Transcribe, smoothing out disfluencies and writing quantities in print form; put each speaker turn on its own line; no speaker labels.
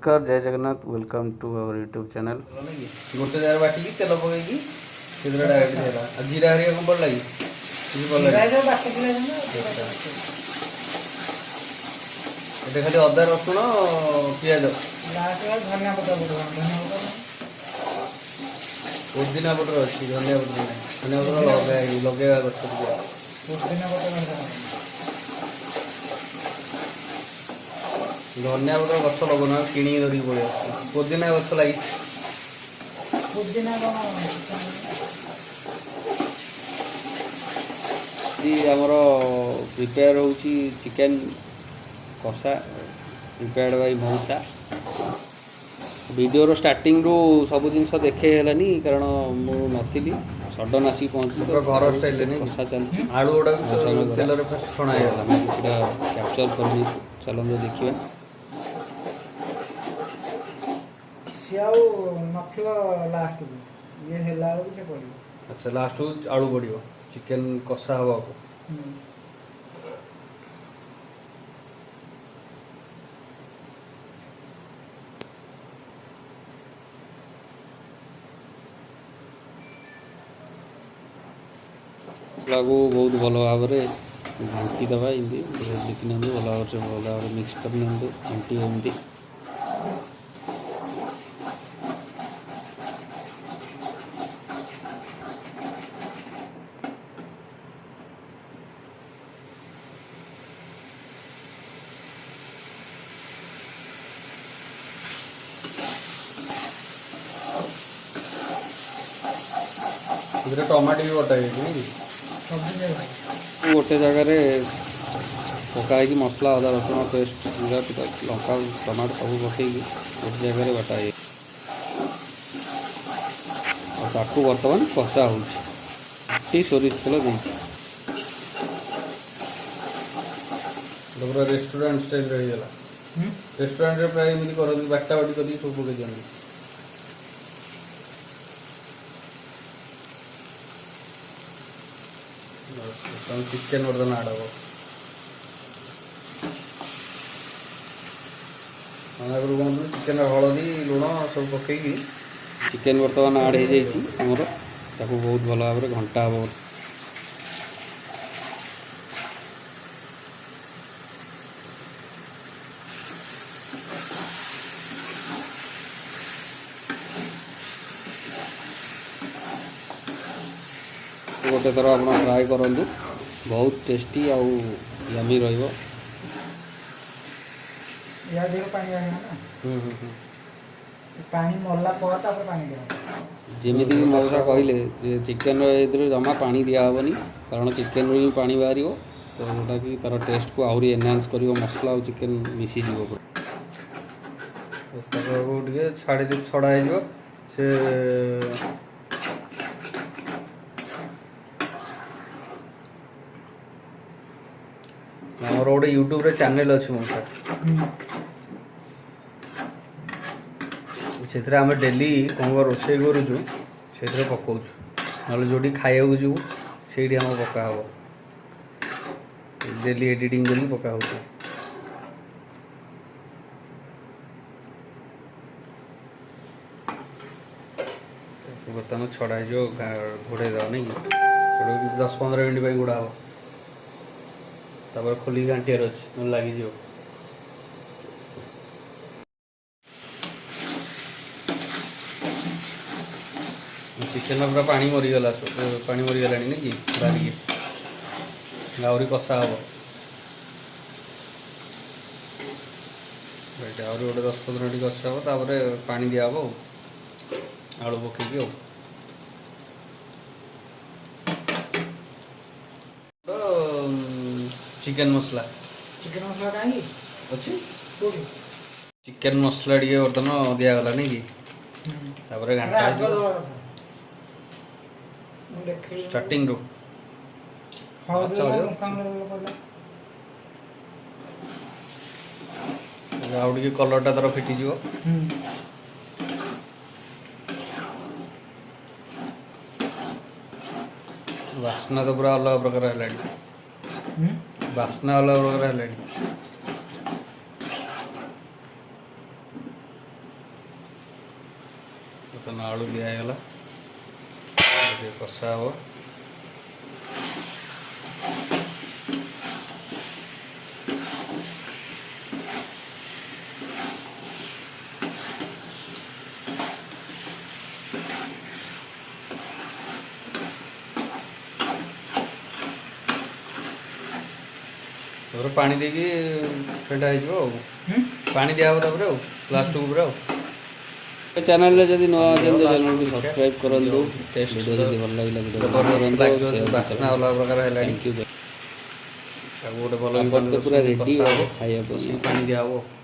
नमस्कार जय Jagannath welcome to our YouTube channel.
गोटे जार बाटिकी तेल पकईकी से डायरेक्ट देला जीरा हरिया कौन पड़ लगी ये खाली अदा रसुण पिज
धनिया पत्र
पुदीना पत्र अच्छी धनिया पत्र नहीं धनिया पत्र लगेगा गछ
पुदीना पत्र
धनिया पत्र गछ लगना किणी धरिक पड़े पुदीना गछ लगी
पुदीना
आमर प्रिपेयर हो चिकेन कषा प्रिपेयर्ड बाय मौसा वीडियो स्टार्टिंग रू सब जिनस देखे हेलानी कारण मु नथिली सडन आसी पहुंची
घर स्टाइल
कषा चलती
आलू गुड़ा तेल फर्स्ट छणा
कैप्चर कर चलते देखिए
लास्ट ये हेला से पड़ो।
अच्छा लास्ट आलू पड़ो चिकेन कषा हवा को
लागू बहुत भल भाव घाटी दबा एमती देखी भल भाव मिक्स कर घंटी एमती
टमाटो भी बटा
गोटे जगार पकाई मसला अदा रसुण पेस्ट लंका टमाटो सब पकई गोटे जगार बटाई ताकू बर्तमान कषा हो सोरिष तेल दे
रेस्टोरेंट स्टाइल रहीगला रेस्टोरेंट प्राय एमती करती बाटा बाटी कर सब पकई दिखाँ चिकेन बर्तन आड हम कहूँ चिकेन हलदी लुण सब पकईकी
चिकेन बर्तमान आड हो बहुत भल भाव घंटा हम गोटे थर आप ट्राए करूँ बहुत टेस्टी आउ यमी रही
पानी मरला पानी
जमीक मौसा कहले चिकेन जमा पानी दिहबनी कारण चिकेन रू ही पानी बाहर तो जोटा कि तार टेस्ट को आहरी एनहांस कर मसला और चिकेन मिसी
छाड़ी छड़ा से गोटे यूट्यूब रे चैनल अच्छी मौसा से आम डेली कौन रोसे करुचु से पकाऊँ ना जो खाया जीव से पका हम डेली एडिटिंग कर पका बर्तमान छड़ा घोड़े दवा नहीं 10-15 मिनट गुड़ा हम तापर खोली घाटियार अच्छे लगी चिकेन पूरा पानी मरीगला पानी मरीगला नहीं कि बाहर आहरी कषा हम आहरी गोटे 10-15 मिनट कषा हम तापर पानी दिहब आलू पकईकी चिकेन मसला
कहीं
अच्छी चिकेन मसला टे बर्तमान दिगला नहीं कि घंटा स्टार्टिंग रू आउ टे कलरटा तार फिटिज बास्ना तो पूरा अलग प्रकार है बास्ना अलग प्रकार है ବର୍ତ୍ତମାନ ଆଳୁ ଦିଆହେଇଗଲା ଟିକେ କଷା ହେବ। ତାପରେ ପାଣି ଦେଇକି ଫେଣ୍ଟା ହେଇଯିବ ଆଉ ପାଣି ଦିଆହେବ ତାପରେ ଆଉ ଲାଷ୍ଟକୁ ପୁରା ଆଉ।
ଚ୍ୟାନେଲରେ ଯଦି ନୂଆ ଅଛନ୍ତି ଚ୍ୟାନେଲକୁ ସବସ୍କ୍ରାଇବ୍ କରନ୍ତୁ। ଭିଡ଼ିଓ ଯଦି ଭଲ ଲାଗିଲା ଭିଡ଼ିଓ
ବାସ୍ନା ଅଲଗା ପ୍ରକାର ହେଲାଣି।
Thank you.
ତାକୁ ଗୋଟେ ଭଲ
ପାପଡ଼ ତ ପୁରା ରେଡ଼ି ଖାଇବା ପାଇଁ।
ପାଣି ଦିଆହେବ।